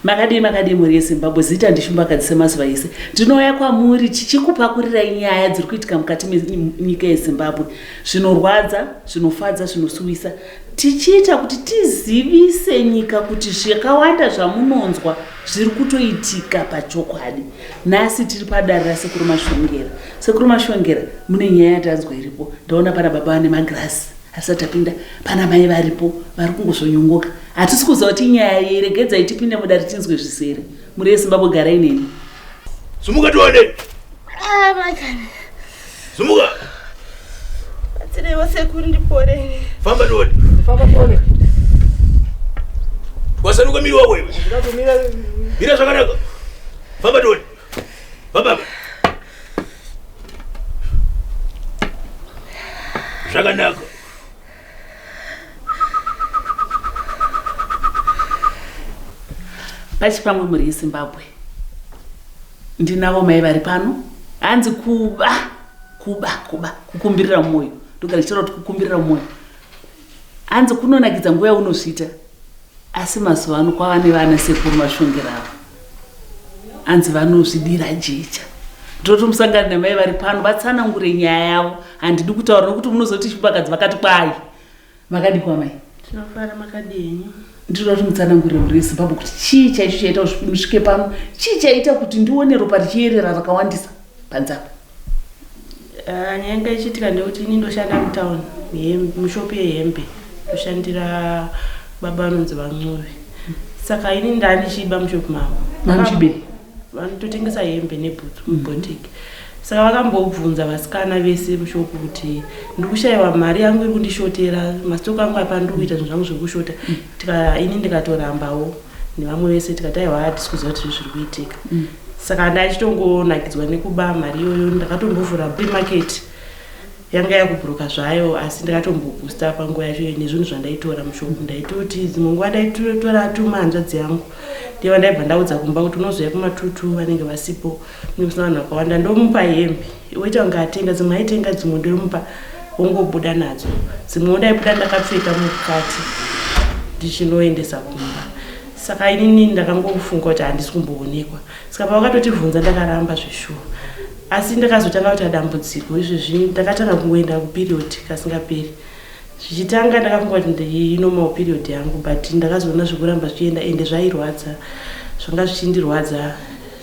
Makadi muri yeZimbabwe zita ndishumbakadzise mazuva ese. Ndinouya kwamuri tichikupakurirai nyaya dziri kuitika mukati menyika yeZimbabwe. Zvinorwadza, zvinofadza, zvinosuwisa. Tichiita kuti tizivise nyika kuti zvakawanda zvamunonzwa zviri kutoitika pachokwadi. Nhasi tiri padare raSekuru Mashongera. Sekuru Mashongera mune nyaya yatanzwa iripo. Ndaona pana baba vane magirasi asati apinda, pana mai varipo vari kungozvonyongoka. Hatisi kuziva kuti nyaya iregedza itipinde mudare tinzwe zvisere. Muri yeZimbabwe garai neni. Sumuka tuone. Makani. Sumuka. Atirewo Sekuru ndipore. Famba tuone. Famba tuone. Wasanuka miri wako wewe. Mira zvakanaka. Famba tuone. Famba. Zvakanaka. Pachipamwe muri yeZimbabwe. Ndinavo mai vari pano. Hanzi kukumbirira mwoyo. Ndogara ndichitaura kuti kukumbirira mwoyo. Hanzi kunonakidza nguva yaunosvita. Asi mazuva ano kwava nevana Sekuru Mashongera avo. Hanzi vanozvidira jecha. Ndoti musangane namai vari pano vatsanangure nyaya yavo. Handidi kutaura nokuti munozoti shumbakadzi vakati kwai. Makadi kwamai. Tinofara makadini. Ndinoda kuti mutsanangure muri yeZimbabwe kuti chii chaicho chaita kuti musvike pano, chii chaita kuti ndione ropa richierera rakawandisa panzapa. Nyanga ichitika ndekuti ini ndoshanda mutauni mushopi yehembe, ndoshandira baba anonzi Vancove. Saka ini ndandichiba mushopi mavo. Mamuchibei? Vanototengesa hembe nebhutsu mubotiki. Saka vakambobvunza vasikana vese mushopu kuti ndikushayiwa mari yangu iri kundishotera, masitoko angu apa ndikuita zvinhu zvangu zvekushota. Ini ndikatorambawo nevamwe vese tikati aiwa hatisi kuziva kuti zviri kuitika. Saka ndachitongonakidzwa nekuba mari iyoyo, ndakatombovhura premarket yanga yakubhuruka zvayo, asi ndakatomboboosta panguva yacho nezvinhu zvandaitora mushopu. Ndaitoti dzimwe nguva ndaitora tuma hanzvadzi yangu. Ndiva ndaibva ndaudza kumba kuti unozouya kumatutu vanenge vasipo, musina vanhu vakawanda, ndomupa hembe. Woita kunge atenga, dzimwe aitenga, dzimwe ndomupa wongobuda nadzo. Dzimwe ndaibuda ndakapfeka mukati ndichinoendesa kumba. Saka inini ndakangofunga kuti handisi kumboonekwa. Saka pavakatotibvunza ndakaramba zvishuwa. Asi ndakazotanga kuita dambudziko izvezvi ndakatanga kungoenda kuperiod kasingaperi. Zvichitanga ndakafunga kuti ndinomawo period yangu, but ndakazoona zvekuramba zvichienda ende zvairwadza. Zvanga zvichindirwadza.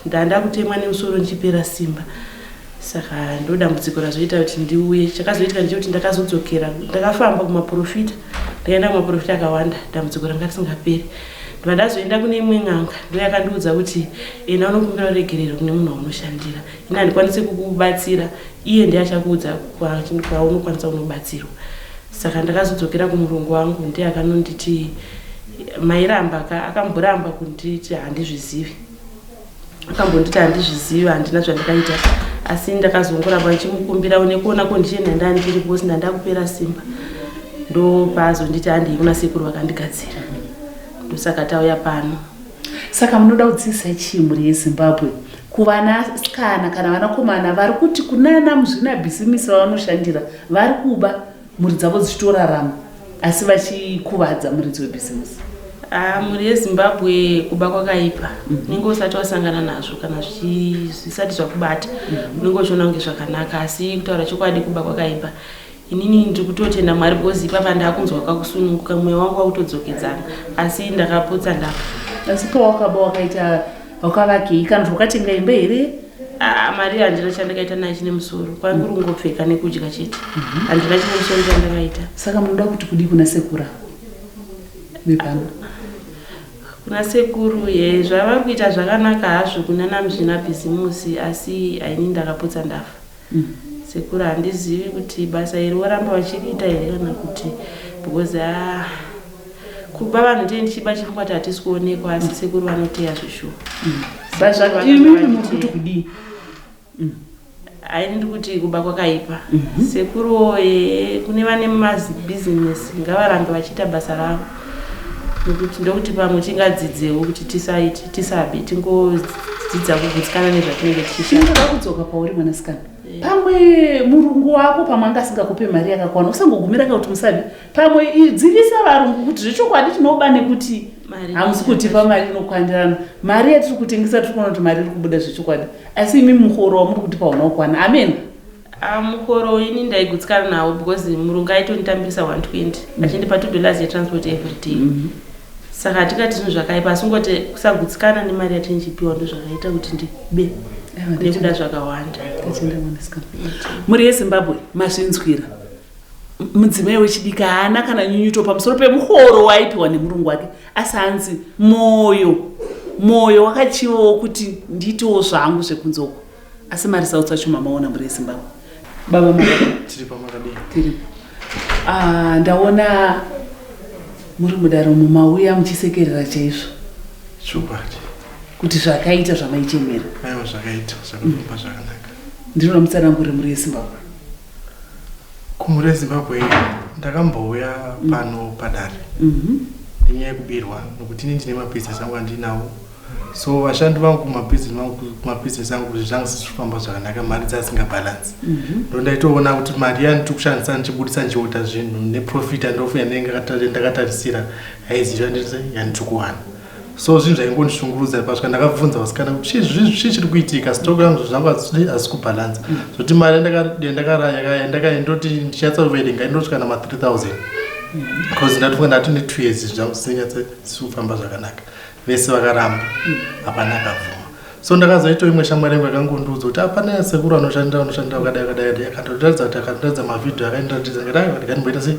Ndanda kutemwa nemusoro ndichipera simba. Saka ndo dambudziko razoita kuti ndiuye. Chakazoitika ndechekuti ndakazodzokera. Ndakafamba kumaprofita. Ndakaenda kumaprofita akawanda. Dambudziko ranga risingaperi. Ndazoenda kune imwe n'anga ndoyakandiudza kuti ena unokumbira regerero kune munhu waunoshandira. Ina handikwanisi kukubatsira. Iye ndiye achakuudza kwaunokwanisa kunobatsirwa. Saka ndakazodzokera kumurungu wangu, ndiye akanonditi mairamba akamboramba kunditi handizvizivi. Akambonditi handizvizivi, handina zvandakaita. Asi ndakazongoramba ndichimukumbira nekuona kondisheni yandandiri because ndandakupera simba. Ndo paazonditi handei kuna Sekuru vakandigadzira. Ndosaka tauya pano. Saka munoda kudzidzisa chii muri yeZimbabwe kuvanasikana kana vanakomana vari kuti kunana muzvinabhizimisi vavanoshandira vari kuba mhuri dzavo dzichitorarama asi vachikuvadza muridzi webhizimisi? Muri yeZimbabwe kuba kwakaipa. Unenge usati wasangana nazvo kana zvisati zvakubata. Unenge uchiona kunge zvakanaka, asi kutaura chokwadi kuba kwakaipa. Inini ndiri kutotenda Mwari because ipapa ndakunzwa kakusununguka, mwoyo wangu wakutodzokedzana, asi ndakapotsa ndafa. Asi pawakaba wakaita wakavakei kana zvakatenga imba here? Mari handina chandakaita nayo chine musoro. Kwangu kungopfeka nekudya chete. Handina chine musoro chandakaita. Saka munoda kuti kudi kuna Sekuru vepano? Kuna Sekuru zvava kuita zvakanaka hazvo kunana muzvinabhizimusi, asi ini ndakapotsa ndafa. Sekuru handizivi kuti basa iri voramba vachiriita here kana kuti because kuba vanhu tei ndichiba chifungwa kuti hatisi kuonekwa, asi Sekuru vanoteya zvishuwa. Imimi muri kuti kudii? Haini ndikuti kuba kwakaipa. Sekuru kune vane mabhizinesi ngavarambe vachiita basa ravo. Nokuti ndokuti pamwe tingadzidzewo kuti tisabe tingodzidza kugutsikana nezvatinenge tichishanda. Ndinoda kudzoka pauri mwanasikana. Pamwe murungu wako pamwe angasingakupe mari yakakwana usangogumira kuti musabe. Pamwe dzivisa varungu kuti zvechokwadi tinoba nekuti hamusi kutipa mari inokwandirana. Mari yatiri kutengesa tiri kuona kuti mari iri kubuda zvechokwadi, asi imi muhoro wamuri kutipa unaokwana. Amen. Mukoro ini ndaigutsikana nawo because murungu aitonditambirisa 120 achindipa $2 yetransport every day. Saka tikati zvinhu zvakaipa, asi ngoti kusagutsikana nemari yatinchipiwa ndo zvakaita kuti ndibe nekuda zvakawanda. Muri yeZimbabwe mazvinzwira mudzimai wechidiki haana kana nyunyuto pamusoro pemuhoro waipiwa nemurungu wake, asi hanzi mwoyo wakachivawo kuti ndiitewo zvangu zvekunzoko, asi mari sautsacho mamaona muri yeZimbabwe. Baba tiri pamakadini tiri ndaona muri mudaro mumauya muchisekerera chaizvo chokwadi kuti zvakaita zvamaichemera. aiwa zvakaita zvakafamba zvakanaka. Ndinoona mutsanangure muri yeZimbabwe. Kumuri yeZimbabwe ndakambouya pano padare nenyaya yekubirwa nokuti ini ndine mabhizinesi angu andinawo, so vashandi vangu kumabhizinesi angu kuti zvangu zvichifamba zvakanaka, mari dzasingabhalansi. Ndo ndaitoona kuti mari yandiri kushandisa ndichibudisa ndichiota zvinhu neprofit ndakatarisira haiziva ndise yandiri kuwana. So zvinhu zvaingondishungurudza pasvika ndakabvunza vasikana kuti chii chiri kuitika, sitoko yangu zvangu hazisi kubhalansa. Zoti mari ndakandoti ndichatsaverenga indosvika nama 3000 because ndatofunga ndati ne 2 years zvangu zvisinyatsisi kufamba zvakanaka. Vese vakaramba hapana akabvuma. So ndakazoita imwe shamwari yangu yakangondiudza kuti hapana sekuru anoshanda wakadai akatotaridza kuti akatotaridza mavhidhiyo akaindoratidza ndikandimboita sei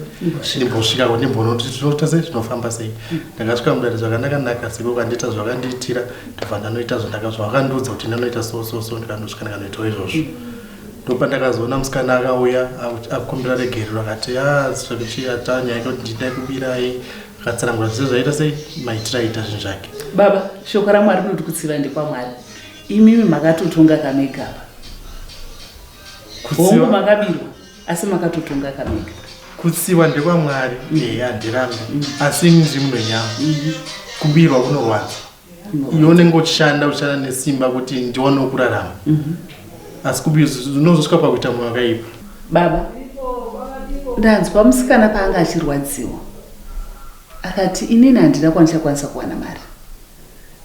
ndimbosvikako ndimboona kuti zvinoita sei zvinofamba sei. Ndakasvika mudare zvakanaka sekuru kandiita zvakandiitira ndobva ndanoita zvavakandiudza kuti ndanoita so ndikandosvika ndikanoitawo izvozvo. Ndopandakazoona musikana akauya akukumbira regerero akati nyaya yekuti ndidai kubirai akatsanangura zvese zvaita sei maitira aita zvinhu zvake. Baba, shoko raMwari rinoti kutsiva ndekwamwari. Imimi makatotonga kamegaba. Hongu makabirwa asi makatotonga kamega. Kutsiva ndekwamwari handirambi, asi ndiri muno nyama. Kubirwa kunorwadza. Iwe unenge uchishanda nesimba kuti ndionewo kurarama. Asi kubirwa unozosvika pakuita munhu akaipa. Baba, ndanzwa musikana paanga achirwadziwa akati inini handina kwandishakwanisa kuwana mari,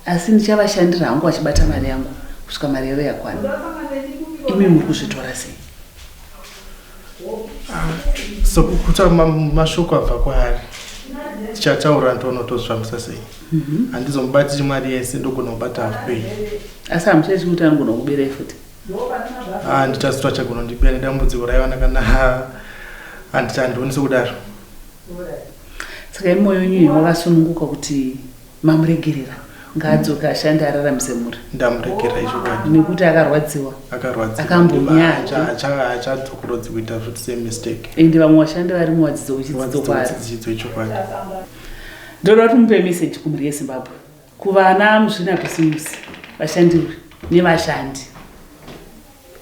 asi ndichavashandira hangu achibata mari yangu kusvika mari yavo yakwana. Imi muri kuzvitora sei? So kuta mashoko abva kwaari tichataura ndonotozvifambisa sei. Handizomubatiri mari yese ndogona kubata halfpay. Asi hamuchaiti kuti anogona kuberai futi? Ndichazotwa chagona ndibira nedambudziko raiwana kana handioni sekudaro. Saka imoyo nyuyo wakasununguka kuti mamuregerera ngaadzoka ashande araramise muri. Ndamuregerera ichokwadi nekuti akarwadziwa akambonya achadzokorodzi kuita futi same mistake. Ende vamwe vashandi vari muwadzidzo wechidzidzo kwaari. Ichokwadi. Ndoda kuti mupe meseji kumhuri yeZimbabwe, kuvana muzvinatosimusi, vashandiri nevashandi.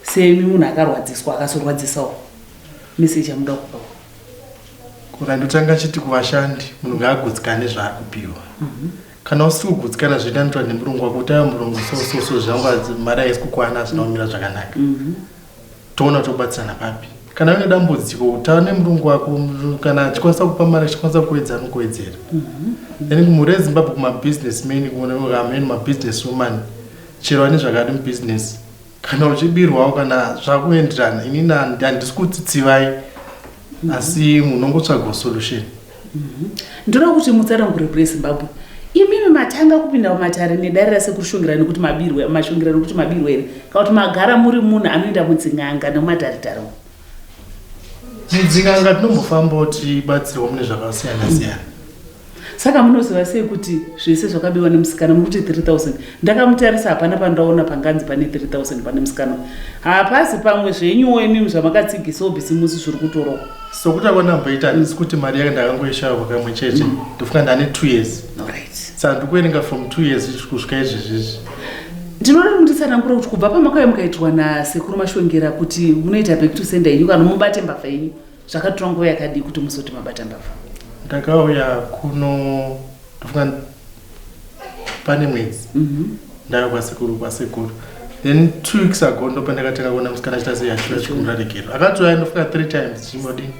Semi munhu akarwadziswa akasorwadzisawo, meseji yamuda kupawo. Kuna ndotanga chiti kuvashandi munhu ngaagutsikane nezvaari kupiwa. Kana usiri kugutsikana zvinoitwa nemurungu wako kuti murungu so zvangu mari haisi kukwana hazvina kumira zvakanaka. Toona tobatsirana papi. Kana une dambudziko utaura nemurungu wako, kana achikwanisa kupa mari achikwanisa kuwedza anokuwedzera. Then kumhuri yeZimbabwe kumabusinessmen kuameni mabusiness woman chero ane zvakadi mubusiness, kana uchibirwawo kana zvakuenderana inini handisi kutsitsivai asi munongotsvagawo solution. Ndoda kuti mutsanangure kuri yeZimbabwe. Imimi matanga kupinda mumatare nedare rasekushongira nekuti mabirwe mashongira nekuti mabirwe ere kana kuti magara muri munhu anoenda mudzin'anga nemumadharitare. Mudzin'anga tinombofambawo tibatsirwa mune zvakasiyana siyana. Saka munoziva sei kuti zvese zvakabiwa nemusikana mukuti 3000? Ndakamutarisa hapana pandaona panganzi pane 3000 pane musikana. Hapasi pamwe zvenyuwo imimi zvamakatsigisawo bhisimusi zviri kutorwa. So kuti akwanamboita handisi kuti mari yake ndakangoishava pakamwe chete. Ndofunga ndane 2 years. Alright. Saka ndikuerenga from 2 years kusvika izvezvizvi. Ndinoda munditsanangura kuti kubva pamakauya mukaitwa nasekuru Mashongera kuti munoita back to sender yenyu kana mubate mbavha yenyu, zvakatora nguva yakadii kuti muzoti mabata mbavha? Ndakauya kuno ndofunga pane mwedzi. Ndauya kwasekuru Then 2 weeks ago ndopandakatanga kuona musikana achita sei achira chikumurarekero akatoya ndofika 3 times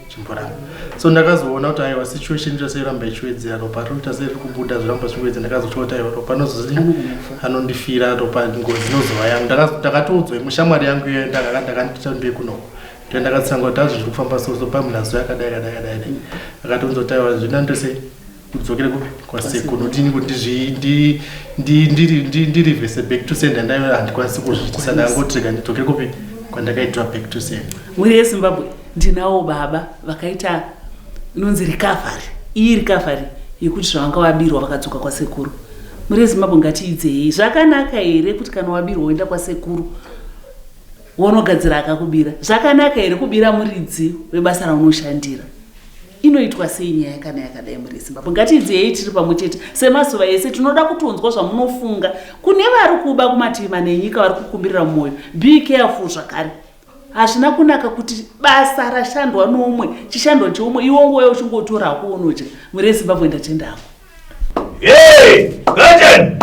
chimboramba. So ndakazoona kuti aiwa situation ichaseiramba ichiwedzera ropa roita sei rikubuda zvoramba zviwedza ndakazototi aiwa ropa nozozini anondifira ropa ngozi inozova yangu ndakatoudzwa mushamwari yangu iyo ndakandita mbei kunoko ndio ndakatsanga kuti azvo zviri kufamba so pamunazo yakadai akatonzoti aiwa zvina ndose kudzokere kupi kwasekuru ndini kuti ndirivhese back to sender ndayo handikwanisi kuzviitisa ndangotrega ndidzokere kupi kwandakaitwa back to sender. Muri yeZimbabwe ndinawo baba vakaita inonzi recovery. Iyi recovery yekuti zvavanga wabirwa vakadzoka kwasekuru. Muri yeZimbabwe ngatiidzei zvakanaka here kuti kana wabirwa woenda kwasekuru wonogadzira akakubira? Zvakanaka here kubira muridzi webasa raunoshandira? Inoitwa sei nyaya kana yakadai muri Zimbabwe? Ngatiidzei tiri pamwe chete semazuva ese tinoda kutonzwa zvamunofunga kune vari kuba kumativi nenyika vari kukumbirira mumwoyo. Be careful zvakare. Hazvina kunaka kuti basa rashandwa nomwe chishandwa cheumwe iwo ngoyo uchingotora kuonodya. Muri Zimbabwe ndatendako. Hey, Gajan!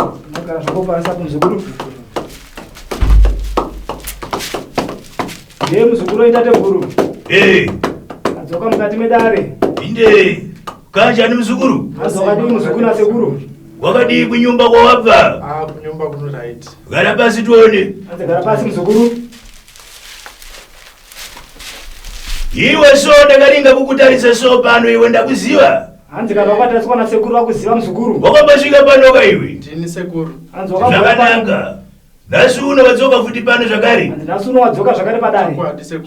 Ye muzukuru itate guru. Hey. Adzoka mukati medare. Inde. Gajan muzukuru. Adzoka ndi muzukuru na sekuru. Wakadi kunyumba kwa wabva. Kunyumba kuno right. Gara basi tuone. Gara basi muzukuru. Iwe so ndakaringa kukutarisa so pano iwe ndakuziva. Anzika vakatariswa na sekuru vakuziva muzukuru. Wakambasvika pano ka iwe. Ndini sekuru. Anzoka zvakanaka. Nasi uno wadzoka futi pano zvakare. Nasi uno wadzoka zvakare padare.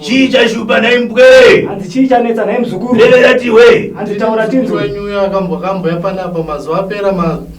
Chii chashupa naye mbwe? Anzi chii chanetsa naye muzukuru? Revera tiwe. Anzi taura tinzwe. Wenyuya akambokambo yapanapo mazuva apera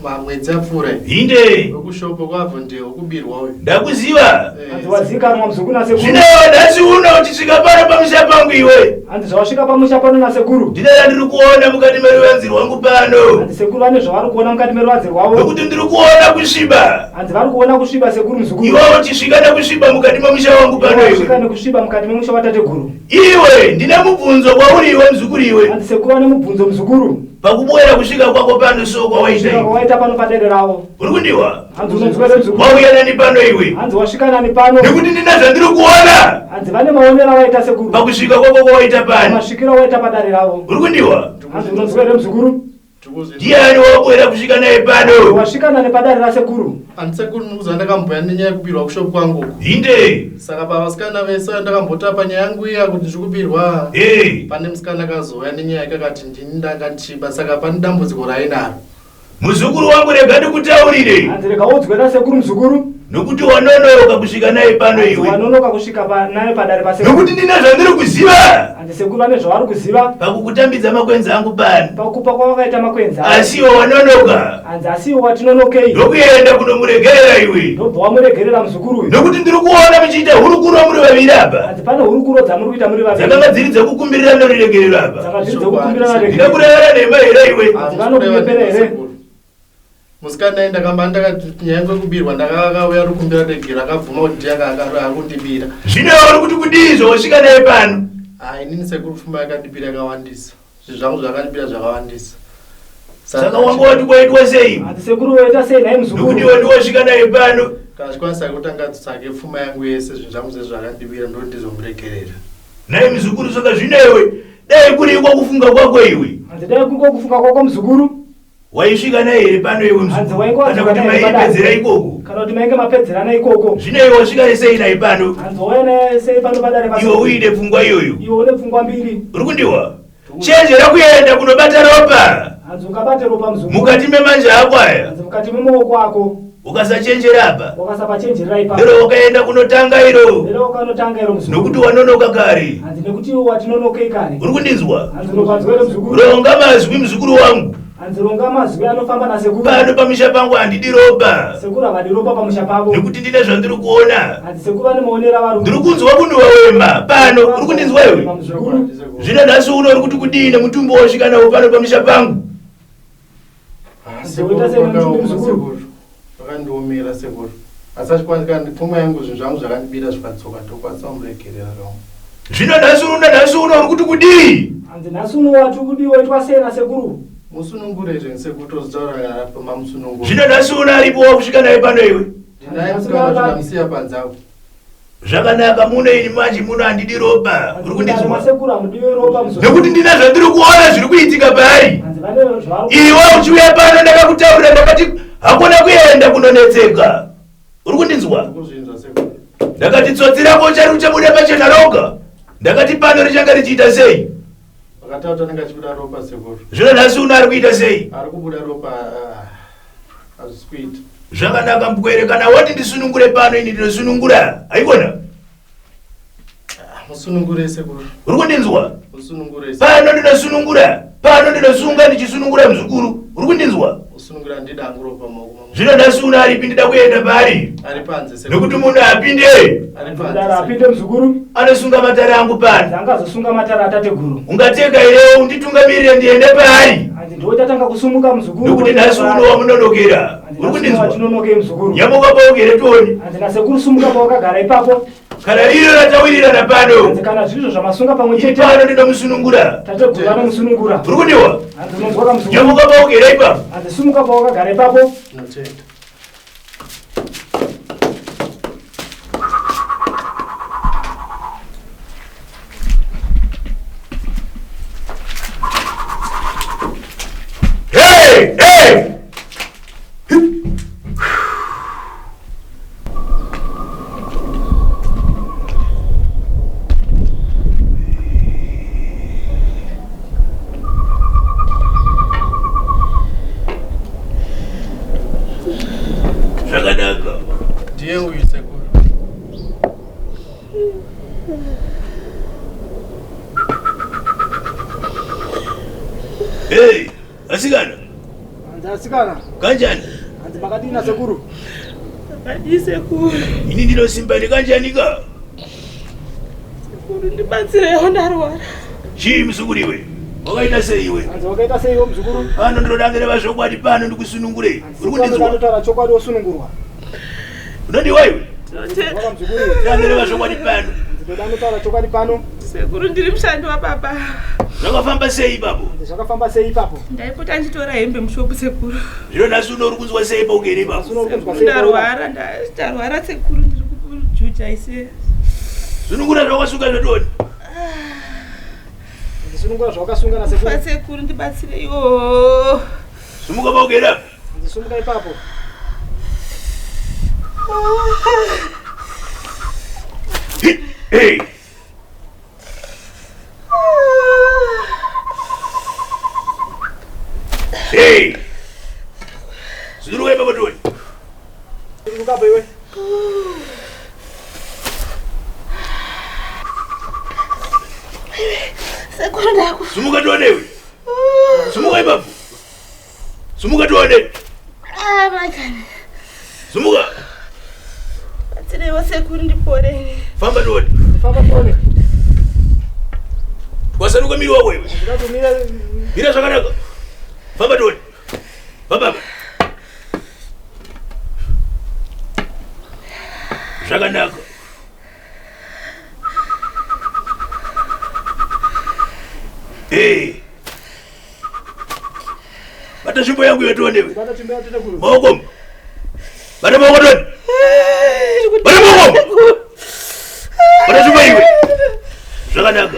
mamwedzi apfuura. Inde. Wekushopo kwabvo ndiwo kubirwa uyu. Ndakuziva. Anzi wazikanwa muzukuru na sekuru. Zvino nasi uno uchisvika pano pamusha pangu iwe. Anzi zvawasvika pamusha pano na sekuru. Ndinera ndiri kuona mukati meruvanzi rwangu pano. Anzi sekuru vane zvavari kuona mukati meruvanzi rwavo. Nokuti ndiri kuona kusviba. Anzi vari kuona kusviba sekuru muzukuru. Iwe uchisvika nekusviba mukati memusha wangu pano iwe. Uchisvika nekusviba mukati memusha watate guru. Iwe ndine mubvunzo kwauri iwe muzukuru iwe. Anzi sekuru vane mubvunzo muzukuru. Pakubwera kusvika kwako pano so kwawaita iwe. Kwawaita pano padere ravo. Uri kundiwa? Anzi unonzwere muzukuru. Wauya nani pano iwe. Anzi wasvika nani pano. Nekuti ndine zvandiri kuona. Anzi vane maonero awaita sekuru. Pakusvika kwako kwawaita pano. Masvikiro awaita padare ravo. Uri kundiwa? Anzi unonzwere muzukuru. Ndiani wabwera kusvika naye pano? Wasvika nani padare rasekuru. Anzi sekuru ndikuziva ndakamboya nenyaya yekubirwa kushopu kwangu. Inde. Saka pavasikana vese ndakambotapa nyaya yangu iya kuti ndikubirwa. Pane musikana akazoya nenyaya yakakati ndini ndanga ndichiba saka pane dambudziko rainaro. Muzukuru wangu rega ndikutaurire. Anzi rega udzwera sekuru muzukuru. Nokuti wanonoka kusvika naye pano iwe. Wanonoka kusvika naye padare pasekuru. Nokuti ndine zvandiri kuziva. Anzi sekuru vane zvavari kuziva. Pakukutambidza makwenzi angu pano. Pakupa kwavakaita makwenzi. Asiwo wanonoka. Anzi asiwo watinonokei. Ndokuenda kunomuregerera iwe. Ndobva wamuregerera muzukuru uyu. Nokuti ndiri kuona muchiita hurukuro muri vaviri apa. Anzi pane hurukuro dzamuri kuita muri vaviri. Dzakanga dziri dzekukumbirira noriregerero apa. Dzakanga dziri dzekukumbirira noriregerero. Ndinakurevera nemba here iwe. Anzi vanokurevera here. Musikana ndakamba ndakati nyaya yekubirwa ndakauya rukumbira regero akabvuma kuti ndiye akundibira. Zvino uri kuti kudizvo wasvika naye pano? Inini sekuru pfuma yakandibira yakawandisa. Zvinhu zvangu zvakandibira zvakawandisa. Saka wanga wati kwaitwa sei? Anzi sekuru waita sei naye muzukuru? Nokuti iwe ndiwasvika naye pano. Kazvikwanisa kutanga tsake pfuma yangu yese zvinhu zvangu zvezvo zvakandibira ndo ndizomuregerera. Naye muzukuru saka zvino iwe dai kuri iko kufunga kwako iwe. Anzi dai kuri kufunga kwako muzukuru. Waisvika naye here pano iwe muzukuru? Kana kuti maipedzera ikoko? Kana kuti mainge mapedzerana ikoko. Zvino iwe wasvika sei naye pano? Anzi wauya naye sei pano padare pasekuru? Iwe uine pfungwa iyoyo. Iwe une pfungwa mbiri. Uri kundiwa? Chenjera kuenda kunobata ropa. Anzi ukabate ropa muzukuru. Mukati memanja ako aya. Anzi mukati memaoko ako. Ukasachenjera apa. Wakasapachenjera ipapo. Lero wakaenda kunotanga iro. Lero wakanotanga iro muzukuru. Nokuti wanonoka kare. Anzi nekuti watinonokei kare. Uri kundinzwa? Anzi unokanzwere muzukuru. Ronga mazwi muzukuru wangu. Anzi ronga mazwi anofamba nasekuru. Pano pamusha pangu handidi ropa. Sekuru havadi ropa pamusha pavo. Nekuti ndine zvandiri kuona. Anzi sekuru vane maonero avari. Ndiri kunzwa kundiwa wema pano. Uri kundinzwa iwe? Zvino nhasi uno uri kuti kudini mutumbo wasvika nawo pano pamusha pangu? Vakandiomera sekuru. Asi achikwanika pfuma yangu zvinhu zvangu zvakandibira zvikadzoka ndokwanisa kumuregerera zvavo. Zvino nhasi uno uri kuti kudii? Anzi nhasi uno wati kudii waitwa sei nasekuru? Musunungure zvensekuru tozitaura pamamusunungure. Zvino nhasi uno aripo wakusvika naye pano iwe? Naye msikana tunamsiya panzao. Zvakanaka muno ini manje muno handidi ropa. Uri kundizwa? Masekuru amudiwe ropa muzukuru. Nekuti ndina zvandiri kuona zviri kuitika pari. Hanzi vane zvaro. Iwe uchiuya pano ndakakutaurira ndakati hakuna kuenda kunonetseka. Uri kundinzwa? Kuzvinzwa sekuru. Ndakati tsotsi rako chari uchabuda pachena roga. Ndakati pano richanga richiita sei? Vakataura kuti anenge ropa sekuru. Zvino nhasi uno ari kuita sei? Ari kubuda ropa hazvisi kuita. Zvakanaka mugwere kana wati ndisunungure pano ini ndinosunungura. Haikona? Musunungure sekuru. Uri kundinzwa? Musunungure. Pano ndinosunungura. Pano ndinosunga ndichisunungura muzukuru. Uri kundinzwa? Musunungura ndida angu ropa maoko. Zvino nhasi uno aripi ndida kuenda pari? Ari panze sekuru. Nekuti munhu apinde. Ari panze. Apinde muzukuru. Anosunga matara angu pano. Angazosunga matara atateguru. Ungatega irewo unditungamirire ndiende pari? Hanzi ndotatanga kusumuka muzukuru. Nekuti nhasi uno wamunonokera. Uri kundinzwa? Tinonoke muzukuru. Nyamuka paugere toni. Hanzi nasekuru sumuka pawakagara ipapo. Kana riro ratawirirana pano. Hanzi kana zvizvo zvamasunga pamwe chete. Pano ndinomusunungura. Tateguru anomusunungura. Uri kundiwa? Hanzi unonzwaka muzukuru. Nyamuka paugere ipapo. Hanzi sumuka pawakagara ipapo. Notenda. Hey! Hey! Zvakanaka. Ndiye uyu sekuru. Hey! Asikana. Hanzi asikana. Kanjani? Hanzi makadini sekuru. Akadi sekuru. Ini ndinosimba ndikanjani ka? Sekuru ndibatsirewo ndarwara. Chii muzukuru iwe? Wakaita sei iwe? Hanzi wakaita sei iwe muzukuru? Pano ndinodangire vazvokwadi pano ndikusunungure. Uri kundinzwa? Ndinotaura chokwadi wosunungurwa. Unondiwa iwe? Waka muzukuru. Ndangire vazvokwadi pano. Ndinotaura chokwadi pano. Sekuru ndiri mushandi wababa. Zvakafamba sei ipapo? Zvakafamba sei ipapo? Ndaipota ndichitora hembe mushopu sekuru. Zvino nhasi uno uri kunzwa sei paugere ipapo? Sunungurwa sei? Ndarwara sekuru ndiri kujuja ise. Sunungura zvawakasunga zvotoni? Sunungura zvawakasunga nasekuru. Fa sekuru ndibatsire yo. Sumuka paugere apa? Sumuka ipapo. Hey! Hey! Suruwe baba doi. Sumuka iwe. Sekuru ndaku. Sumuka tuone iwe. Sumuka ipapo. Sumuka tuone. Makani. Sumuka. Batsirewo sekuru ndipore. Famba tuone. Famba tuone. Wasanuka miri wako iwe. Ndikatumira Mira zvakanaka. Famba tuone. Baba. Zvakanaka. Hey. Bata shumbo yangu yotuone iwe. bata chimbea teteguru. Maoko. Bata maoko tuone. Bata maoko. Bata shumbo iwe. Zvakanaka.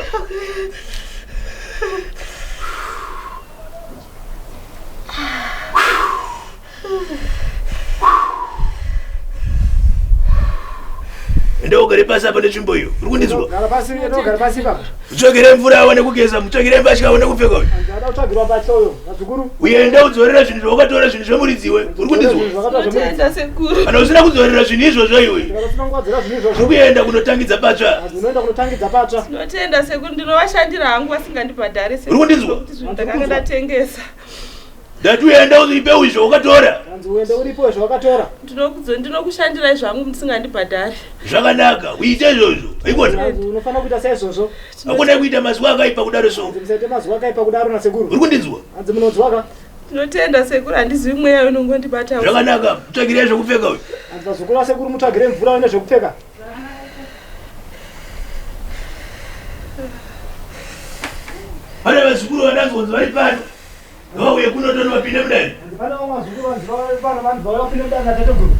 Enda ugare pasi apa netsvimbo iyo. Uri kundinzwa? Gara pasi, gara pasi baba. Mutsvagire mvura awane kugeza, mutsvagire mbatya awane kupfeka uyu. Ndada kutsvagirwa mbatya uyo, nadzukuru. Uenda udzorera zvinhu zvawakatora zvinhu zvemuridziwe. Uri kundinzwa? Ndotenda sekuru. Kana usina kudzorera zvinhu izvozvo iwe. Ndakasina ngwadzira zvinhu izvozvo. Uri kuenda kunotangidza patsva. Unoenda kunotangidza patsva. Ndotenda sekuru ndinovashandira hangu vasingandibhadhare sekuru. Uri kundinzwa? Ndakanga ndatengesa. Ndati uenda uzipe uyu zvawakatora. Hanzi uende uripo zvawakatora. Ndinokushandirai zvangu musingandibhadhare. Zvakanaka, uite izvozvo. Haikona? Hanzi unofana kuita saizvozvo. Hakuna kuita mazuva akaipa kudaro so. Hanzi musaite mazuva akaipa kudaro nasekuru. Uri kundinzwa? Hanzi munonzwaka. Ndinotenda sekuru handizivi mweya unongondibata. Zvakanaka, mutsvagire zvekupfeka uyu. Hanzi vazukuru vasekuru mutsvagire mvura uine zvekupfeka. Pane vazukuru vandanzonzi vari pano. Ngavauye kunotono vapinde mudani. Hanzi pane vamwe vazukuru vanzi vapinde mudani nateteguru.